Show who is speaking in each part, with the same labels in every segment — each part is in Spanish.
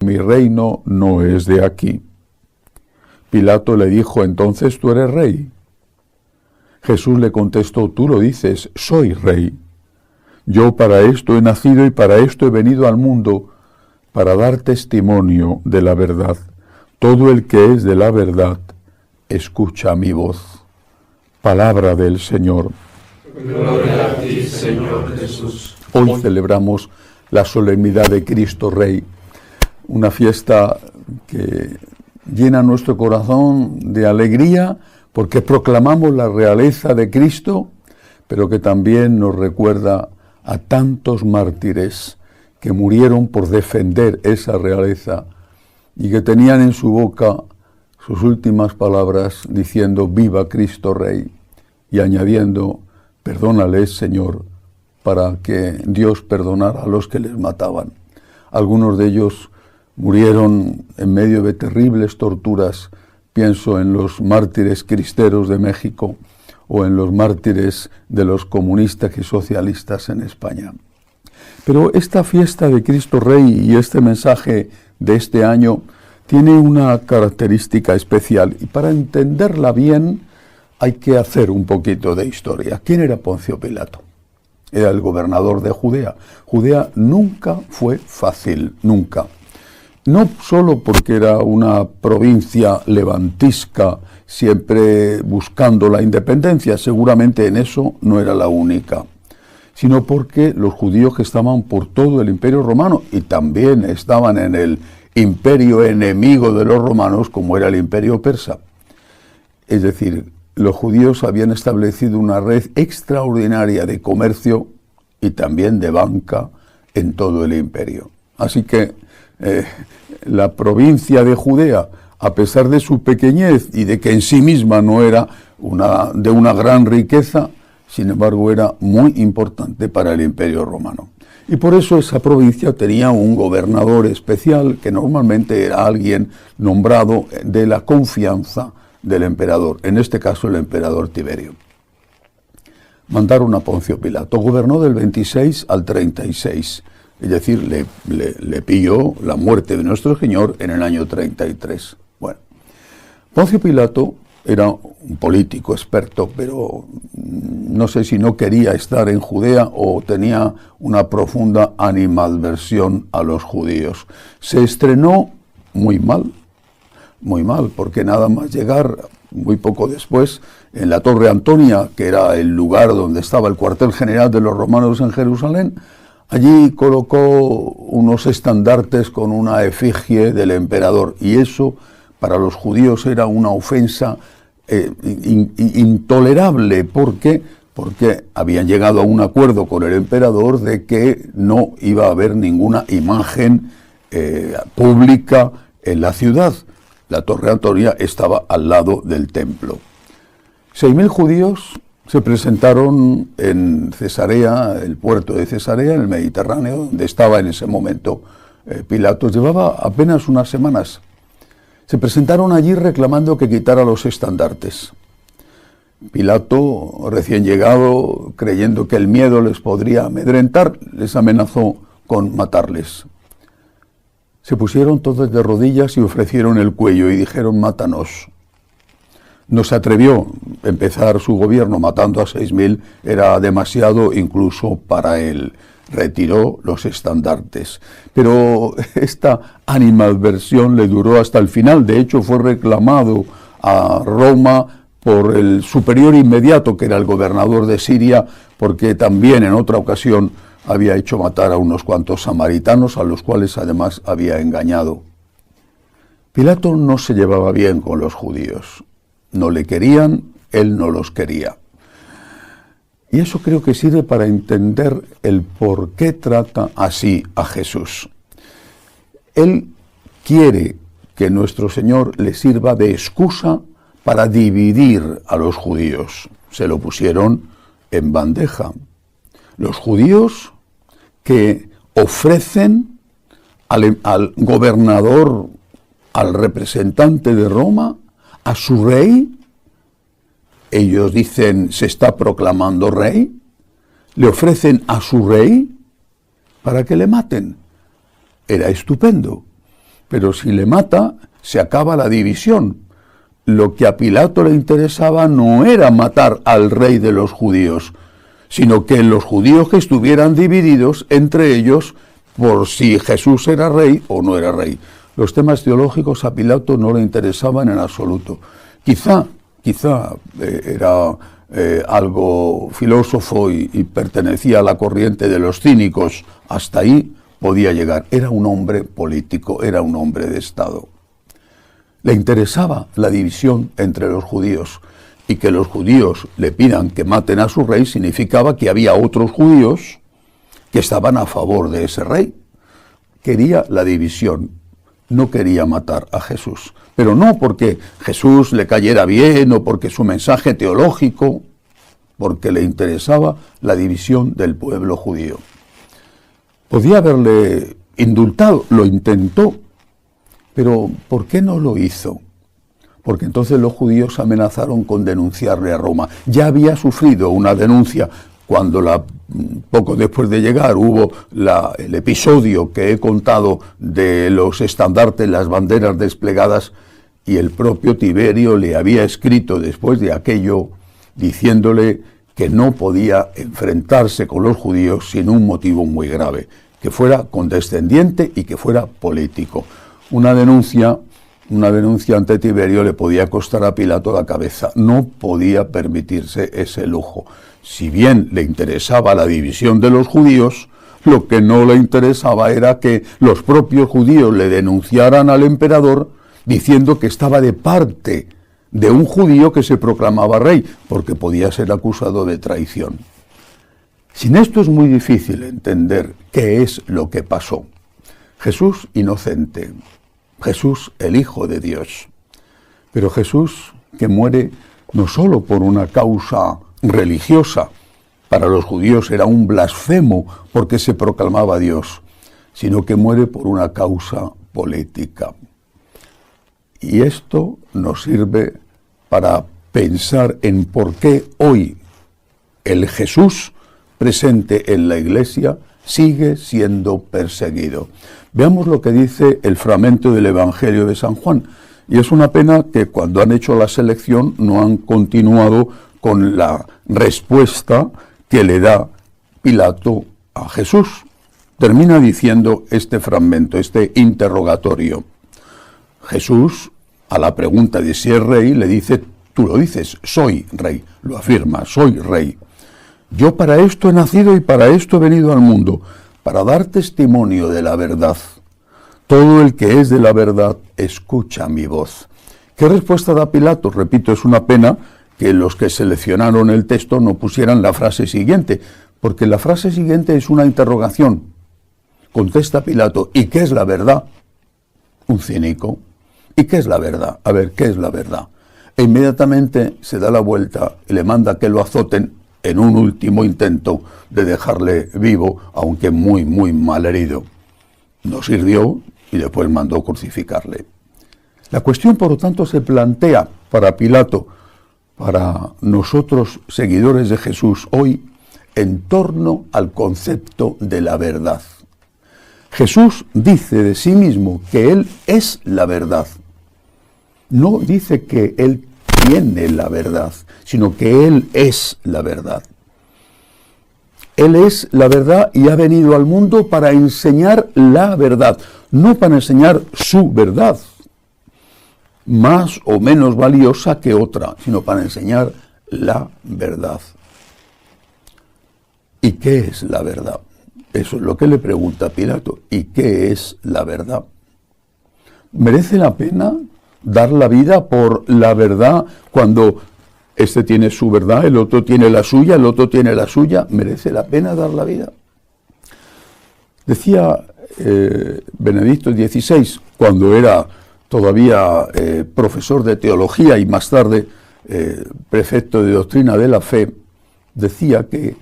Speaker 1: mi reino no es de aquí. Pilato le dijo, entonces tú eres rey. Jesús le contestó, tú lo dices, soy rey. Yo para esto he nacido y para esto he venido al mundo, para dar testimonio de la verdad. Todo el que es de la verdad, escucha mi voz. Palabra del Señor.
Speaker 2: Gloria a ti, Señor Jesús.
Speaker 1: Hoy celebramos la solemnidad de Cristo Rey, una fiesta que llena nuestro corazón de alegría porque proclamamos la realeza de Cristo, pero que también nos recuerda a tantos mártires que murieron por defender esa realeza y que tenían en su boca sus últimas palabras diciendo viva Cristo Rey y añadiendo perdónales Señor, para que Dios perdonara a los que les mataban. Algunos de ellos murieron en medio de terribles torturas. Pienso en los mártires cristeros de México o en los mártires de los comunistas y socialistas en España. Pero esta fiesta de Cristo Rey y este mensaje de este año tiene una característica especial y para entenderla bien hay que hacer un poquito de historia. ¿Quién era Poncio Pilato? Era el gobernador de Judea. Judea nunca fue fácil, nunca. No solo porque era una provincia levantisca, siempre buscando la independencia, seguramente en eso no era la única, sino porque los judíos que estaban por todo el Imperio Romano y también estaban en el imperio enemigo de los romanos, como era el Imperio Persa. Es decir, los judíos habían establecido una red extraordinaria de comercio y también de banca en todo el imperio. Así que la provincia de Judea, a pesar de su pequeñez y de que en sí misma no era de una gran riqueza, sin embargo era muy importante para el Imperio Romano. Y por eso esa provincia tenía un gobernador especial que normalmente era alguien nombrado de la confianza del emperador, en este caso el emperador Tiberio. Mandaron a Poncio Pilato, gobernó del 26 al 36, es decir, le pilló la muerte de nuestro Señor en el año 33. Bueno, Poncio Pilato era un político experto, pero no sé si no quería estar en Judea o tenía una profunda animadversión a los judíos. Se estrenó muy mal, porque nada más llegar, muy poco después, en la Torre Antonia, que era el lugar donde estaba el cuartel general de los romanos en Jerusalén, allí colocó unos estandartes con una efigie del emperador, y eso para los judíos era una ofensa intolerable, porque habían llegado a un acuerdo con el emperador de que no iba a haber ninguna imagen pública en la ciudad. La Torre Antonia estaba al lado del templo. 6.000 judíos se presentaron en Cesarea, el puerto de Cesarea, en el Mediterráneo, donde estaba en ese momento Pilato. Llevaba apenas unas semanas. Se presentaron allí reclamando que quitara los estandartes. Pilato, recién llegado, creyendo que el miedo les podría amedrentar, les amenazó con matarles. Se pusieron todos de rodillas y ofrecieron el cuello y dijeron, mátanos. No se atrevió a empezar su gobierno matando a 6.000, era demasiado incluso para él. Retiró los estandartes. Pero esta animadversión le duró hasta el final. De hecho, fue reclamado a Roma por el superior inmediato, que era el gobernador de Siria, porque también en otra ocasión había hecho matar a unos cuantos samaritanos, a los cuales además había engañado. Pilato no se llevaba bien con los judíos. No le querían, él no los quería. Y eso creo que sirve para entender el por qué trata así a Jesús. Él quiere que nuestro Señor le sirva de excusa para dividir a los judíos. Se lo pusieron en bandeja. Los judíos que ofrecen al gobernador, al representante de Roma, a su rey, ellos dicen, se está proclamando rey, le ofrecen a su rey para que le maten. Era estupendo. pero si le mata, se acaba la división. Lo que a Pilato le interesaba no era matar al rey de los judíos, sino que los judíos que estuvieran divididos entre ellos por si Jesús era rey o no era rey. Los temas teológicos a Pilato no le interesaban en absoluto. Quizá era algo filósofo y pertenecía a la corriente de los cínicos. Hasta ahí podía llegar. Era un hombre político, era un hombre de Estado. Le interesaba la división entre los judíos, y que los judíos le pidan que maten a su rey significaba que había otros judíos que estaban a favor de ese rey. Quería la división, no quería matar a Jesús. Pero no porque Jesús le cayera bien o porque su mensaje teológico, porque le interesaba la división del pueblo judío. Podía haberle indultado, lo intentó, pero ¿por qué no lo hizo? Porque entonces los judíos amenazaron con denunciarle a Roma. Ya había sufrido una denuncia cuando poco después de llegar hubo el episodio que he contado de los estandartes, las banderas desplegadas, y el propio Tiberio le había escrito después de aquello diciéndole que no podía enfrentarse con los judíos sin un motivo muy grave, que fuera condescendiente y que fuera político. Una denuncia ante Tiberio le podía costar a Pilato la cabeza. No podía permitirse ese lujo. Si bien le interesaba la división de los judíos, lo que no le interesaba era que los propios judíos le denunciaran al emperador diciendo que estaba de parte de un judío que se proclamaba rey, porque podía ser acusado de traición. Sin esto es muy difícil entender qué es lo que pasó. Jesús inocente, Jesús el Hijo de Dios, pero Jesús que muere no solo por una causa religiosa, para los judíos era un blasfemo porque se proclamaba Dios, sino que muere por una causa política. Y esto nos sirve para pensar en por qué hoy el Jesús presente en la Iglesia sigue siendo perseguido. Veamos lo que dice el fragmento del Evangelio de San Juan. Y es una pena que cuando han hecho la selección no han continuado con la respuesta que le da Pilato a Jesús. Termina diciendo este fragmento, este interrogatorio. Jesús, a la pregunta de si es rey, le dice, tú lo dices, soy rey. Lo afirma, soy rey. Yo para esto he nacido y para esto he venido al mundo, para dar testimonio de la verdad. Todo el que es de la verdad escucha mi voz. ¿Qué respuesta da Pilato? Repito, es una pena que los que seleccionaron el texto no pusieran la frase siguiente, porque la frase siguiente es una interrogación. Contesta Pilato, ¿y qué es la verdad? Un cínico. ¿Y qué es la verdad? A ver, ¿qué es la verdad? E inmediatamente se da la vuelta y le manda que lo azoten en un último intento de dejarle vivo, aunque muy, muy mal herido. No sirvió y después mandó crucificarle. La cuestión, por lo tanto, se plantea para Pilato, para nosotros, seguidores de Jesús, hoy, en torno al concepto de la verdad. Jesús dice de sí mismo que Él es la verdad. No dice que Él tiene la verdad, sino que Él es la verdad. Él es la verdad y ha venido al mundo para enseñar la verdad, no para enseñar su verdad, más o menos valiosa que otra, sino para enseñar la verdad. ¿Y qué es la verdad? Eso es lo que le pregunta Pilato. ¿Y qué es la verdad? ¿Merece la pena dar la vida por la verdad cuando este tiene su verdad, el otro tiene la suya, el otro tiene la suya? ¿Merece la pena dar la vida? Decía Benedicto XVI, cuando era todavía profesor de teología y más tarde prefecto de doctrina de la fe, decía que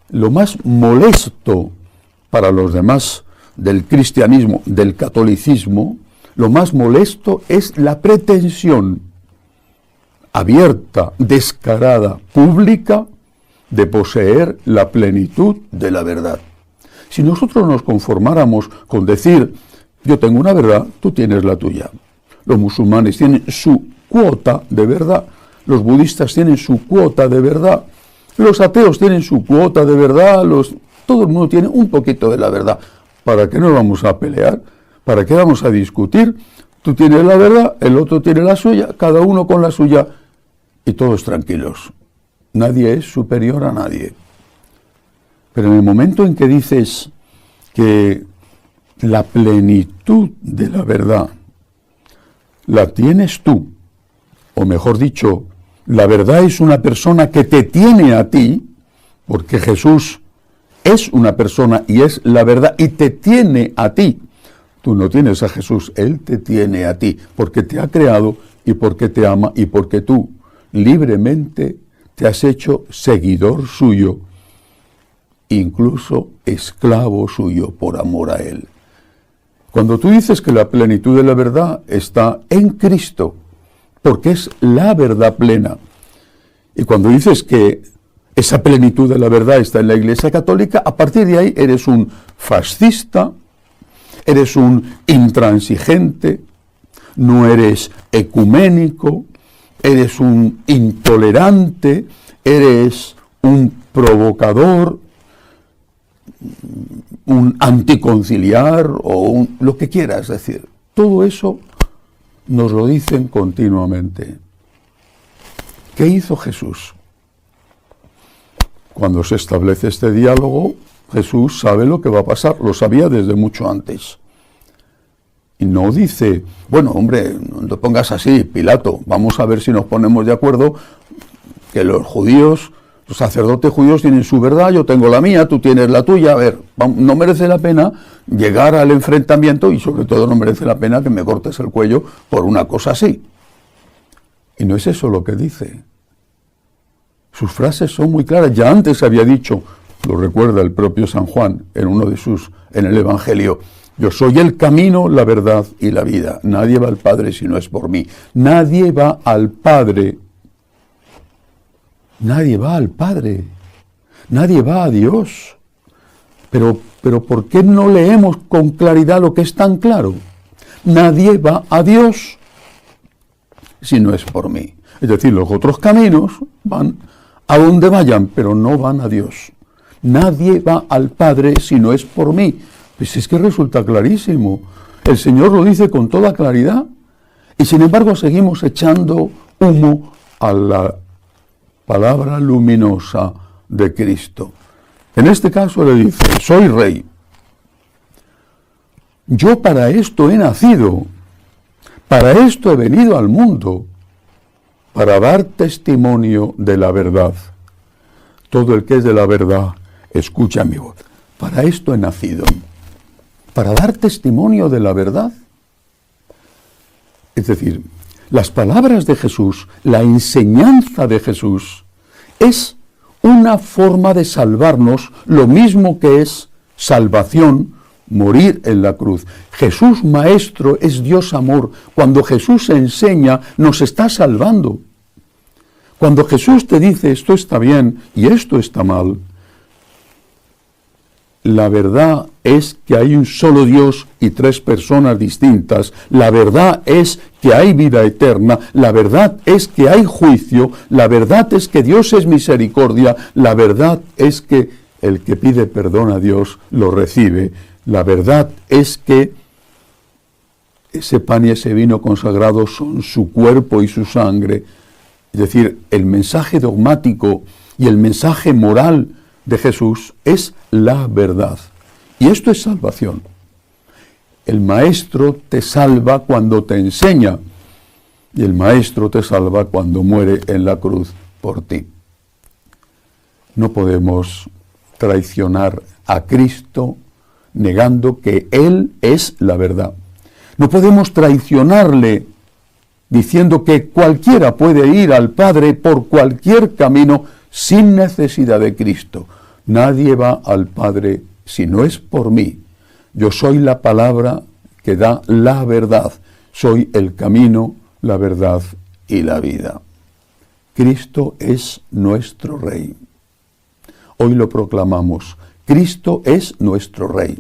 Speaker 1: lo más molesto para los demás del cristianismo, del catolicismo, lo más molesto es la pretensión abierta, descarada, pública, de poseer la plenitud de la verdad. Si nosotros nos conformáramos con decir Yo tengo una verdad, tú tienes la tuya. Los musulmanes tienen su cuota de verdad, los budistas tienen su cuota de verdad, los ateos tienen su cuota de verdad, todo el mundo tiene un poquito de la verdad. ¿Para qué nos vamos a pelear? ¿Para qué vamos a discutir? Tú tienes la verdad, el otro tiene la suya, cada uno con la suya, y todos tranquilos. Nadie es superior a nadie. Pero en el momento en que dices que la plenitud de la verdad la tienes tú, o mejor dicho, la verdad es una persona que te tiene a ti, porque Jesús es una persona y es la verdad y te tiene a ti. Tú no tienes a Jesús, Él te tiene a ti, porque te ha creado y porque te ama y porque tú libremente te has hecho seguidor suyo, incluso esclavo suyo por amor a Él. Cuando tú dices que la plenitud de la verdad está en Cristo, porque es la verdad plena, y cuando dices que esa plenitud de la verdad está en la Iglesia Católica, a partir de ahí eres un fascista, eres un intransigente, no eres ecuménico, eres un intolerante, eres un provocador, un anticonciliar o lo que quieras decir. Todo eso nos lo dicen continuamente. ¿Qué hizo Jesús? Cuando se establece este diálogo, Jesús sabe lo que va a pasar, lo sabía desde mucho antes. Y no dice, bueno, hombre, no te pongas así, Pilato, vamos a ver si nos ponemos de acuerdo, que los judíos, los sacerdotes judíos tienen su verdad, yo tengo la mía, tú tienes la tuya, a ver, no merece la pena llegar al enfrentamiento y sobre todo no merece la pena que me cortes el cuello por una cosa así. Y no es eso lo que dice. Sus frases son muy claras, ya antes había dicho, lo recuerda el propio San Juan en el Evangelio, yo soy el camino, la verdad y la vida. Nadie va al Padre si no es por mí. Nadie va al Padre. Nadie va al Padre. Nadie va a Dios. Pero ¿por qué no leemos con claridad lo que es tan claro? Nadie va a Dios si no es por mí. Es decir, los otros caminos van a donde vayan, pero no van a Dios. Nadie va al Padre si no es por mí. Pues es que resulta clarísimo. El Señor lo dice con toda claridad y sin embargo seguimos echando humo a la palabra luminosa de Cristo. En este caso le dice, soy rey. Yo para esto he nacido, para esto he venido al mundo, para dar testimonio de la verdad. Todo el que es de la verdad, escucha mi voz. Para esto he nacido, para dar testimonio de la verdad. Es decir, las palabras de Jesús, la enseñanza de Jesús, es una forma de salvarnos, lo mismo que es salvación, morir en la cruz. Jesús Maestro es Dios amor. Cuando Jesús enseña, nos está salvando. Cuando Jesús te dice esto está bien y esto está mal, la verdad es que hay un solo Dios y tres personas distintas. La verdad es que hay vida eterna. La verdad es que hay juicio. La verdad es que Dios es misericordia. La verdad es que el que pide perdón a Dios lo recibe. La verdad es que ese pan y ese vino consagrados son su cuerpo y su sangre. Es decir, el mensaje dogmático y el mensaje moral de Jesús es la verdad. Y esto es salvación. El Maestro te salva cuando te enseña y el Maestro te salva cuando muere en la cruz por ti. No podemos traicionar a Cristo negando que Él es la verdad. No podemos traicionarle diciendo que cualquiera puede ir al Padre por cualquier camino sin necesidad de Cristo. Nadie va al Padre si no es por mí. Yo soy la palabra que da la verdad. Soy el camino, la verdad y la vida. Cristo es nuestro Rey. Hoy lo proclamamos. Cristo es nuestro Rey.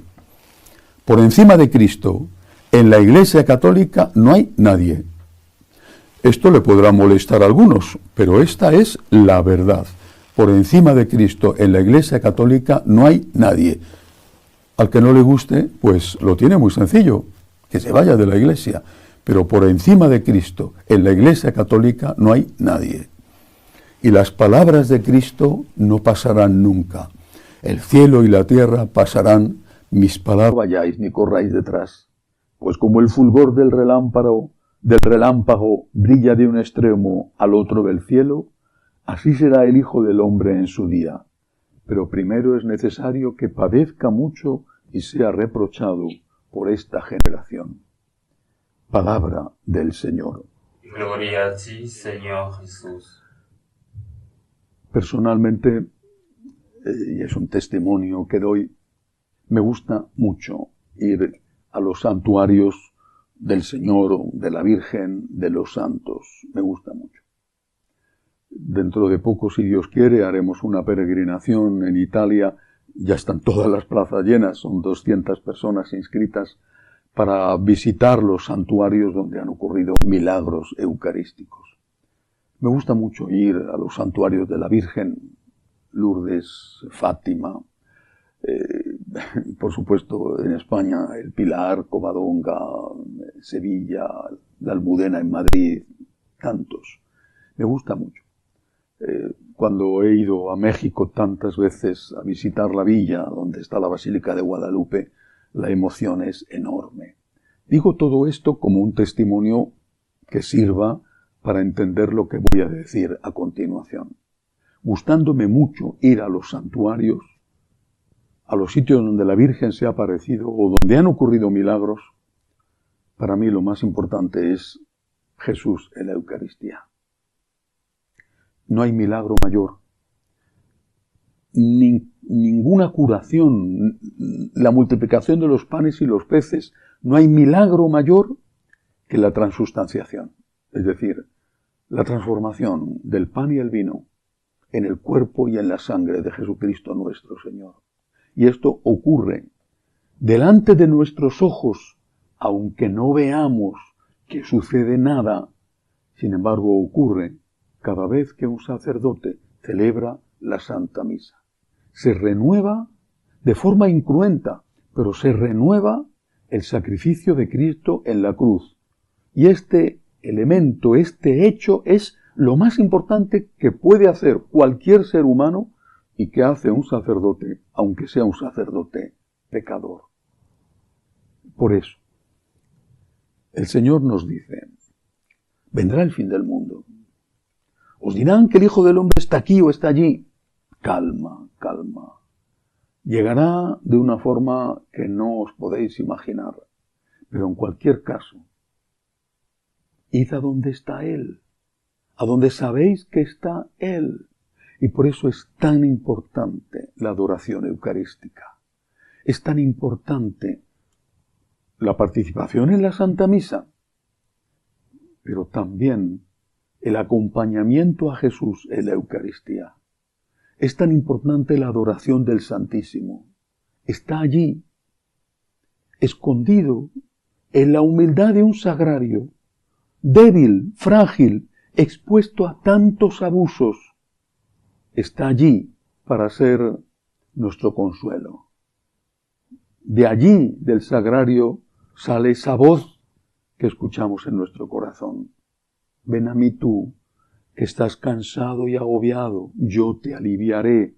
Speaker 1: Por encima de Cristo, En la Iglesia Católica no hay nadie. Esto le podrá molestar a algunos, pero esta es la verdad. Por encima de Cristo, en la Iglesia Católica no hay nadie. Al que no le guste, pues lo tiene muy sencillo, que se vaya de la Iglesia. Pero por encima de Cristo, en la Iglesia Católica no hay nadie. Y las palabras de Cristo no pasarán nunca. El cielo y la tierra pasarán, mis palabras no vayáis ni corráis detrás. Pues como el fulgor del relámpago brilla de un extremo al otro del cielo, así será el Hijo del Hombre en su día. Pero primero es necesario que padezca mucho y sea reprochado por esta generación. Palabra del Señor.
Speaker 2: Gloria a ti, Señor Jesús.
Speaker 1: Personalmente, y es un testimonio que doy, me gusta mucho ir a los santuarios del Señor, de la Virgen, de los santos. Me gusta mucho. Dentro de poco, si Dios quiere, haremos una peregrinación en Italia. Ya están todas las plazas llenas, son 200 personas inscritas para visitar los santuarios donde han ocurrido milagros eucarísticos. Me gusta mucho ir a los santuarios de la Virgen, Lourdes, Fátima, por supuesto en España, el Pilar, Covadonga, Sevilla, la Almudena en Madrid, tantos. Me gusta mucho. Cuando he ido a México tantas veces a visitar la villa donde está la Basílica de Guadalupe, la emoción es enorme. Digo todo esto como un testimonio que sirva para entender lo que voy a decir a continuación. Gustándome mucho ir a los santuarios, a los sitios donde la Virgen se ha aparecido o donde han ocurrido milagros, para mí lo más importante es Jesús en la Eucaristía. No hay milagro mayor. Ninguna curación, la multiplicación de los panes y los peces, no hay milagro mayor que la transustanciación, es decir, la transformación del pan y el vino en el cuerpo y en la sangre de Jesucristo nuestro Señor. Y esto ocurre delante de nuestros ojos, aunque no veamos que sucede nada, sin embargo ocurre cada vez que un sacerdote celebra la Santa Misa. Se renueva de forma incruenta, pero se renueva el sacrificio de Cristo en la cruz. Y este elemento, este hecho, es lo más importante que puede hacer cualquier ser humano y que hace un sacerdote, aunque sea un sacerdote pecador. Por eso, el Señor nos dice, vendrá el fin del mundo. Os dirán que el Hijo del Hombre está aquí o está allí. Calma, calma. Llegará de una forma que no os podéis imaginar. Pero en cualquier caso, id a donde está Él, a donde sabéis que está Él. Y por eso es tan importante la adoración eucarística. Es tan importante la participación en la Santa Misa, pero también el acompañamiento a Jesús en la Eucaristía. Es tan importante la adoración del Santísimo. Está allí, escondido, en la humildad de un sagrario, débil, frágil, expuesto a tantos abusos. Está allí para ser nuestro consuelo. De allí, del sagrario, sale esa voz que escuchamos en nuestro corazón. Ven a mí tú, que estás cansado y agobiado, yo te aliviaré.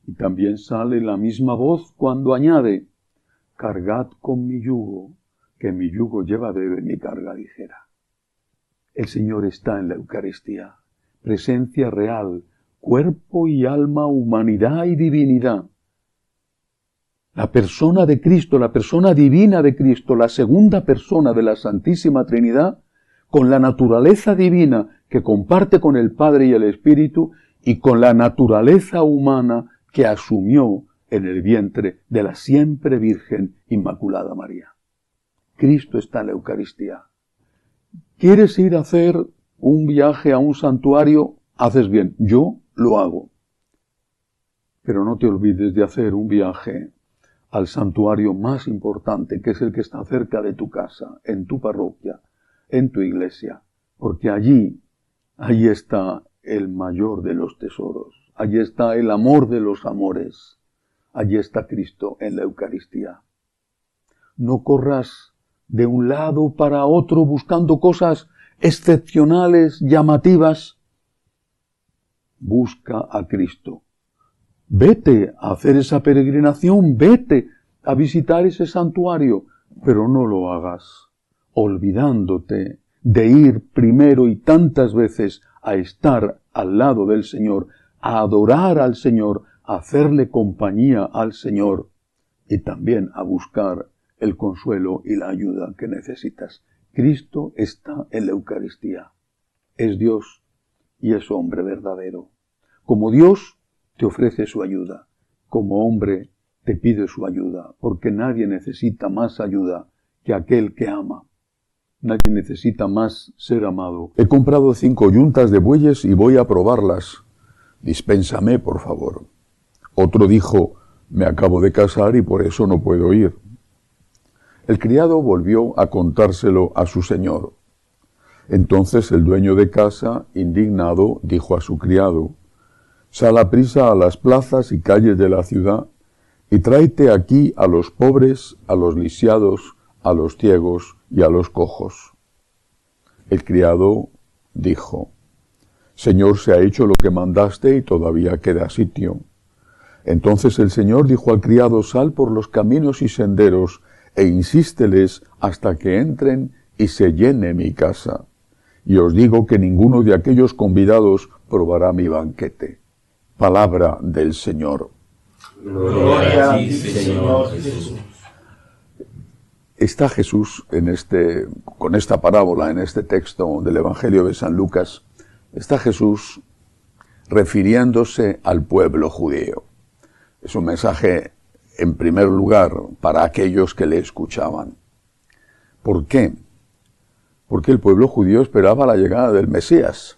Speaker 1: Y también sale la misma voz cuando añade, cargad con mi yugo, que mi yugo llevadero y mi carga ligera. El Señor está en la Eucaristía, presencia real, cuerpo y alma, humanidad y divinidad. La persona de Cristo, la persona divina de Cristo, la segunda persona de la Santísima Trinidad, con la naturaleza divina que comparte con el Padre y el Espíritu y con la naturaleza humana que asumió en el vientre de la siempre Virgen Inmaculada María. Cristo está en la Eucaristía. ¿Quieres ir a hacer un viaje a un santuario? Haces bien, yo lo hago. Pero no te olvides de hacer un viaje al santuario más importante, que es el que está cerca de tu casa, en tu parroquia, en tu iglesia, porque allí está el mayor de los tesoros, allí está el amor de los amores, allí está Cristo en la Eucaristía. No corras de un lado para otro buscando cosas excepcionales, llamativas. Busca a Cristo. Vete a hacer esa peregrinación, vete a visitar ese santuario, pero no lo hagas olvidándote de ir primero y tantas veces a estar al lado del Señor, a adorar al Señor, a hacerle compañía al Señor y también a buscar el consuelo y la ayuda que necesitas. Cristo está en la Eucaristía. Es Dios y es hombre verdadero. Como Dios te ofrece su ayuda, como hombre te pide su ayuda, porque nadie necesita más ayuda que aquel que ama. Nadie necesita más ser amado. He comprado 5 yuntas de bueyes y voy a probarlas. Dispénsame, por favor. Otro dijo, me acabo de casar y por eso no puedo ir. El criado volvió a contárselo a su señor. Entonces el dueño de casa, indignado, dijo a su criado, sal a prisa a las plazas y calles de la ciudad y tráete aquí a los pobres, a los lisiados, a los ciegos y a los cojos. El criado dijo, Señor, se ha hecho lo que mandaste y todavía queda sitio. Entonces el Señor dijo al criado, sal por los caminos y senderos e insísteles hasta que entren y se llene mi casa. Y os digo que ninguno de aquellos convidados probará mi banquete. Palabra del Señor.
Speaker 2: Gloria a ti, Señor Jesús.
Speaker 1: Está Jesús con esta parábola, en este texto del Evangelio de San Lucas, está Jesús refiriéndose al pueblo judío. Es un mensaje, en primer lugar, para aquellos que le escuchaban. ¿Por qué? Porque el pueblo judío esperaba la llegada del Mesías.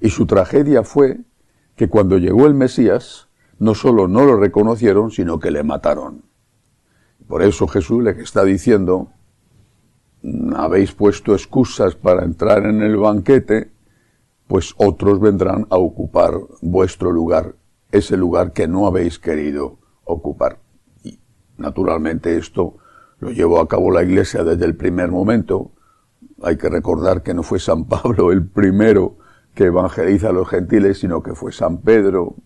Speaker 1: Y su tragedia fue que cuando llegó el Mesías, no solo no lo reconocieron, sino que le mataron. Por eso Jesús les está diciendo, habéis puesto excusas para entrar en el banquete, pues otros vendrán a ocupar vuestro lugar, ese lugar que no habéis querido ocupar. Y naturalmente esto lo llevó a cabo la Iglesia desde el primer momento. Hay que recordar que no fue San Pablo el primero que evangeliza a los gentiles, sino que fue San Pedro,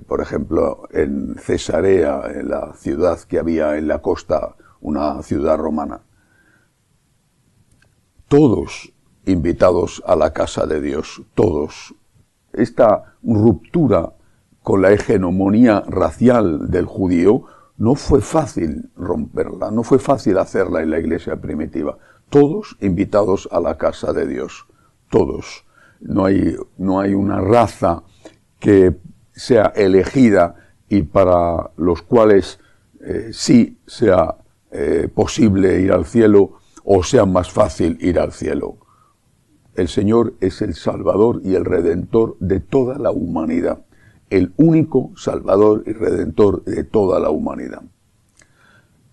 Speaker 1: por ejemplo, en Cesarea, en la ciudad que había en la costa, una ciudad romana. Todos invitados a la casa de Dios, todos. Esta ruptura con la hegemonía racial del judío no fue fácil romperla, no fue fácil hacerla en la iglesia primitiva. Todos invitados a la casa de Dios, todos. No hay una raza que sea elegida y para los cuales sí sea posible ir al cielo o sea más fácil ir al cielo. El Señor es el Salvador y el Redentor de toda la humanidad. El único Salvador y Redentor de toda la humanidad.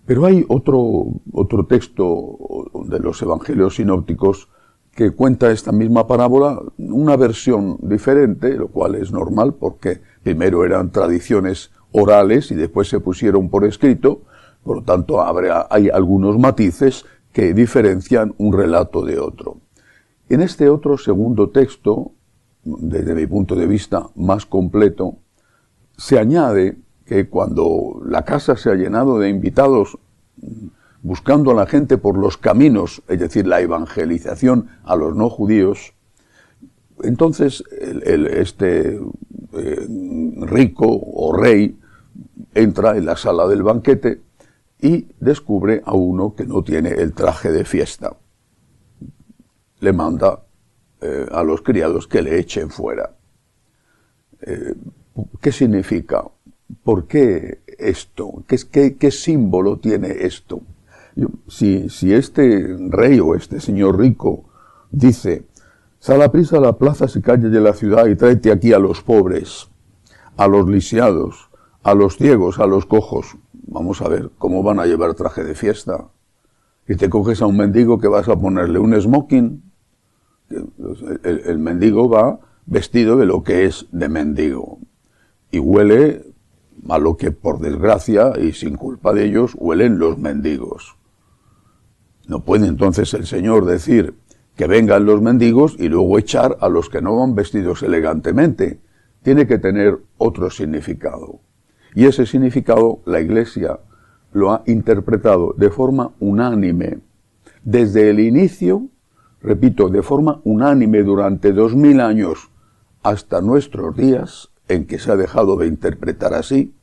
Speaker 1: Pero hay otro texto de los Evangelios sinópticos que cuenta esta misma parábola, una versión diferente, lo cual es normal porque primero eran tradiciones orales y después se pusieron por escrito, por lo tanto hay algunos matices que diferencian un relato de otro. En este otro segundo texto, desde mi punto de vista más completo, se añade que cuando la casa se ha llenado de invitados buscando a la gente por los caminos, es decir, la evangelización a los no judíos, entonces este rico o rey entra en la sala del banquete y descubre a uno que no tiene el traje de fiesta. Le manda a los criados que le echen fuera. ¿Qué significa? ¿Por qué esto? ¿Qué símbolo tiene esto? Si este rey o este señor rico dice, sal a prisa a las plazas y calles de la ciudad y tráete aquí a los pobres, a los lisiados, a los ciegos, a los cojos, vamos a ver, ¿cómo van a llevar traje de fiesta? Y te coges a un mendigo que vas a ponerle un smoking. El mendigo va vestido de lo que es de mendigo. Y huele a lo que, por desgracia y sin culpa de ellos, huelen los mendigos. No puede entonces el Señor decir que vengan los mendigos y luego echar a los que no van vestidos elegantemente. Tiene que tener otro significado. Y ese significado la Iglesia lo ha interpretado de forma unánime. Desde el inicio, repito, de forma unánime durante 2000 años hasta nuestros días, en que se ha dejado de interpretar así,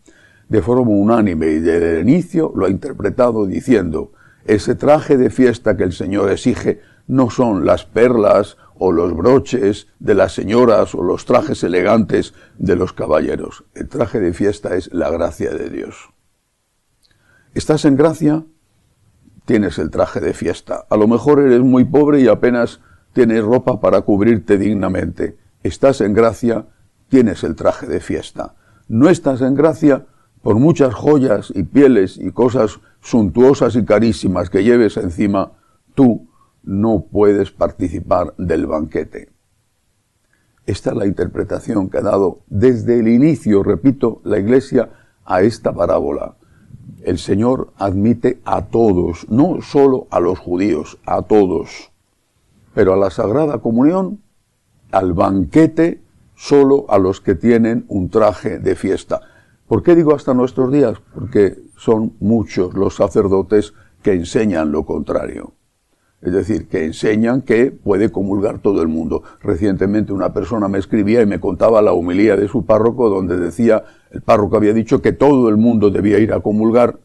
Speaker 1: de forma unánime y desde el inicio lo ha interpretado diciendo: ese traje de fiesta que el Señor exige no son las perlas o los broches de las señoras o los trajes elegantes de los caballeros. El traje de fiesta es la gracia de Dios. ¿Estás en gracia? Tienes el traje de fiesta. A lo mejor eres muy pobre y apenas tienes ropa para cubrirte dignamente. Estás en gracia, tienes el traje de fiesta. No estás en gracia, por muchas joyas y pieles y cosas suntuosas y carísimas que lleves encima, tú no puedes participar del banquete. Esta es la interpretación que ha dado desde el inicio, repito, la Iglesia a esta parábola. El Señor admite a todos, no solo a los judíos, a todos. Pero a la Sagrada Comunión, al banquete, solo a los que tienen un traje de fiesta. ¿Por qué digo hasta nuestros días? Porque son muchos los sacerdotes que enseñan lo contrario. Es decir, que enseñan que puede comulgar todo el mundo. Recientemente una persona me escribía y me contaba la homilía de su párroco, donde decía, el párroco había dicho que todo el mundo debía ir a comulgar,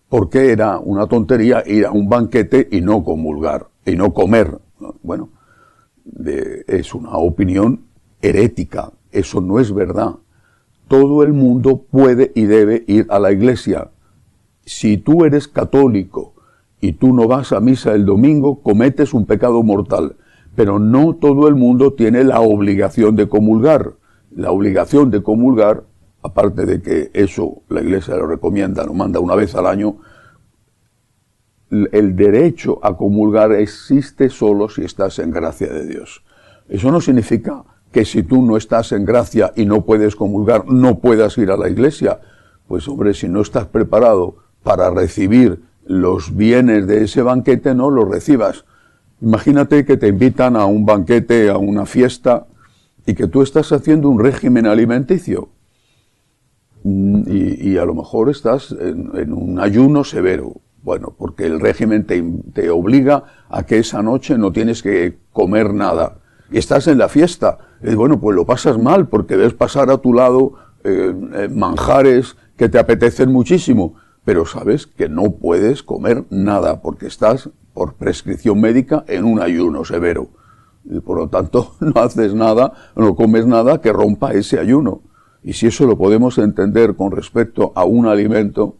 Speaker 1: porque era una tontería ir a un banquete y no comulgar, y no comer. Bueno, es una opinión herética, eso no es verdad. Todo el mundo puede y debe ir a la iglesia. Si tú eres católico y tú no vas a misa el domingo, cometes un pecado mortal. Pero no todo el mundo tiene la obligación de comulgar. La obligación de comulgar, aparte de que eso la Iglesia lo recomienda, lo manda una vez al año, el derecho a comulgar existe solo si estás en gracia de Dios. Eso no significa que si tú no estás en gracia y no puedes comulgar, no puedas ir a la iglesia. Pues hombre, si no estás preparado para recibir los bienes de ese banquete, no los recibas. Imagínate que te invitan a un banquete, a una fiesta, y que tú estás haciendo un régimen alimenticio. Y a lo mejor estás en un ayuno severo. Bueno, porque el régimen te obliga a que esa noche no tienes que comer nada. Y estás en la fiesta. Y bueno, pues lo pasas mal porque ves pasar a tu lado manjares que te apetecen muchísimo. Pero sabes que no puedes comer nada porque estás, por prescripción médica, en un ayuno severo. Y por lo tanto, no haces nada, no comes nada que rompa ese ayuno. Y si eso lo podemos entender con respecto a un alimento,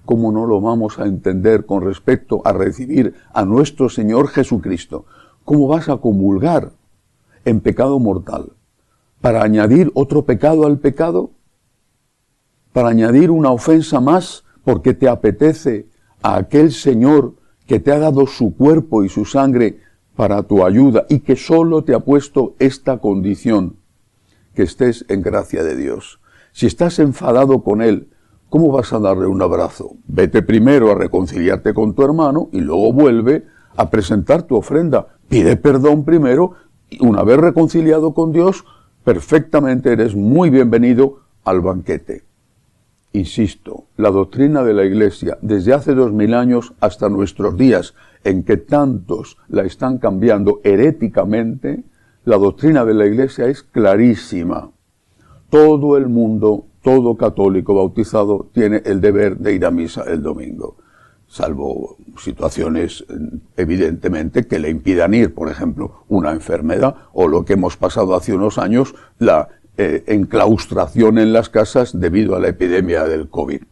Speaker 1: ¿cómo no lo vamos a entender con respecto a recibir a nuestro Señor Jesucristo? ¿Cómo vas a comulgar en pecado mortal? ¿Para añadir otro pecado al pecado? ¿Para añadir una ofensa más porque te apetece a aquel Señor que te ha dado su cuerpo y su sangre para tu ayuda y que solo te ha puesto esta condición, que estés en gracia de Dios? Si estás enfadado con Él, ¿cómo vas a darle un abrazo? Vete primero a reconciliarte con tu hermano y luego vuelve a presentar tu ofrenda. Pide perdón primero y una vez reconciliado con Dios, perfectamente eres muy bienvenido al banquete. Insisto, la doctrina de la Iglesia, desde hace 2000 años hasta nuestros días, en que tantos la están cambiando heréticamente, la doctrina de la Iglesia es clarísima. Todo el mundo, todo católico bautizado, tiene el deber de ir a misa el domingo, salvo situaciones evidentemente que le impidan ir, por ejemplo, una enfermedad o lo que hemos pasado hace unos años, la enclaustración en las casas debido a la epidemia del COVID.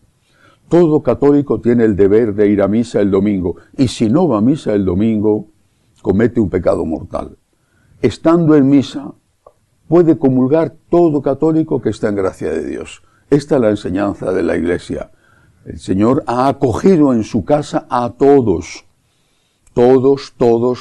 Speaker 1: Todo católico tiene el deber de ir a misa el domingo, y si no va a misa el domingo, comete un pecado mortal. Estando en misa, puede comulgar todo católico que está en gracia de Dios. Esta es la enseñanza de la Iglesia. El Señor ha acogido en su casa a todos, todos, todos,